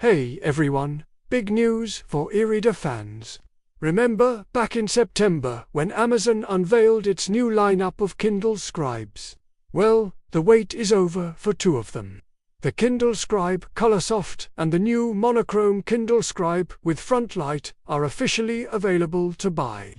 Hey everyone, big news for e-reader fans. Remember back in September when Amazon unveiled its new lineup of Kindle Scribes? Well, the wait is over for two of them. The Kindle Scribe Colorsoft and the new Monochrome Kindle Scribe with front light are officially available to buy.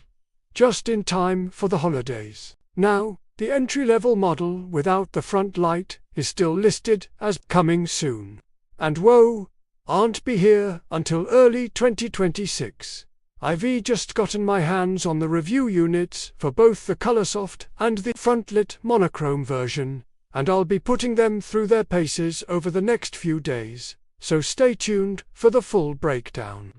Just in time for the holidays. Now, the entry-level model without the front light is still listed as coming soon. And whoa, aren't be here until early 2026. I've just gotten my hands on the review units for both the Colorsoft and the front-lit monochrome version, and I'll be putting them through their paces over the next few days, so stay tuned for the full breakdown.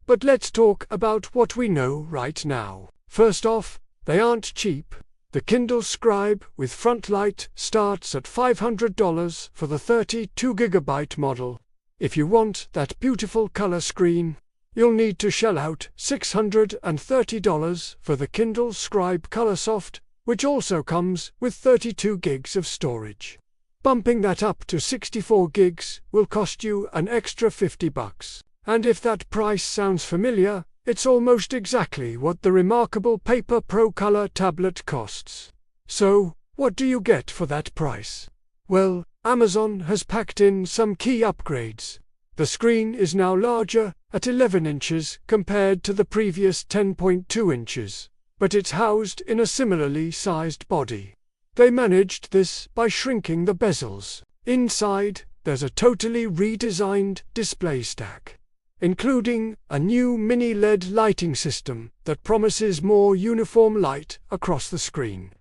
But let's talk about what we know right now. First off, they aren't cheap. The Kindle Scribe with front light starts at $500 for the 32GB model. If you want that beautiful color screen, you'll need to shell out $630 for the Kindle Scribe Colorsoft, which also comes with 32 gigs of storage. Bumping that up to 64 gigs will cost you an extra $50. And if that price sounds familiar, it's almost exactly what the remarkable Paper Pro Color tablet costs. So, what do you get for that price? Well, Amazon has packed in some key upgrades. The screen is now larger at 11 inches compared to the previous 10.2 inches, but it's housed in a similarly sized body. They managed this by shrinking the bezels. Inside, there's a totally redesigned display stack, including a new mini LED lighting system that promises more uniform light across the screen.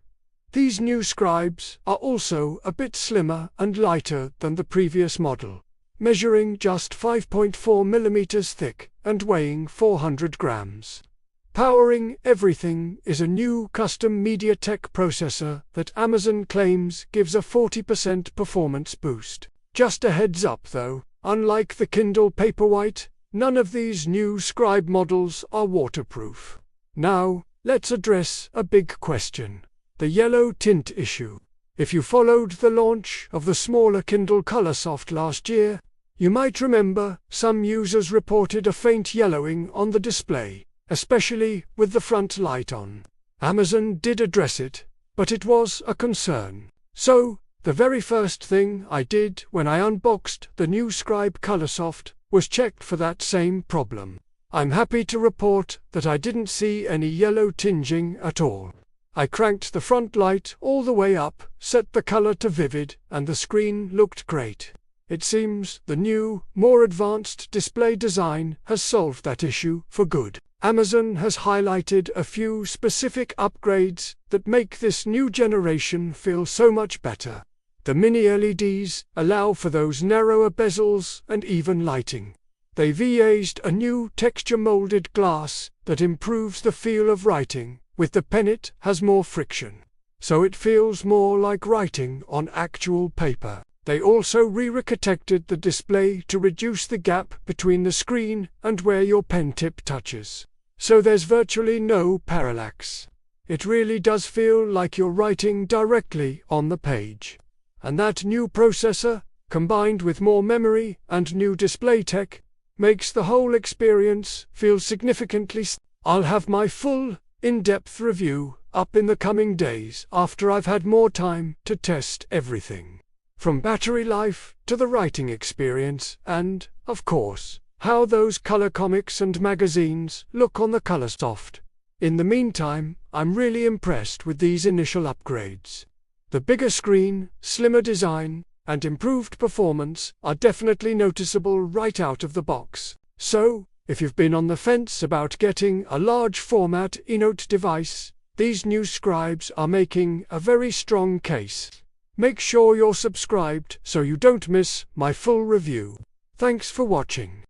These new scribes are also a bit slimmer and lighter than the previous model, measuring just 5.4 mm thick and weighing 400 grams. Powering everything is a new custom MediaTek processor that Amazon claims gives a 40% performance boost. Just a heads up though, unlike the Kindle Paperwhite, none of these new Scribe models are waterproof. Now, let's address a big question: the yellow tint issue. If you followed the launch of the smaller Kindle Colorsoft last year, you might remember some users reported a faint yellowing on the display, especially with the front light on. Amazon did address it, but it was a concern. So, the very first thing I did when I unboxed the new Scribe Colorsoft was check for that same problem. I'm happy to report that I didn't see any yellow tinging at all. I cranked the front light all the way up, set the color to vivid, and the screen looked great. It seems the new, more advanced display design has solved that issue for good. Amazon has highlighted a few specific upgrades that make this new generation feel so much better. The mini LEDs allow for those narrower bezels and even lighting. They've used a new texture-molded glass that improves the feel of writing. With the pen it has more friction, so it feels more like writing on actual paper. They also re-architected the display to reduce the gap between the screen and where your pen tip touches, so there's virtually no parallax. It really does feel like you're writing directly on the page. And that new processor, combined with more memory and new display tech, makes the whole experience feel significantly. I'll have my full, in-depth review up in the coming days after I've had more time to test everything, from battery life to the writing experience and, of course, how those color comics and magazines look on the Colorsoft. In the meantime, I'm really impressed with these initial upgrades. The bigger screen, slimmer design, and improved performance are definitely noticeable right out of the box. So, if you've been on the fence about getting a large format eNote device, these new scribes are making a very strong case. Make sure you're subscribed so you don't miss my full review. Thanks for watching.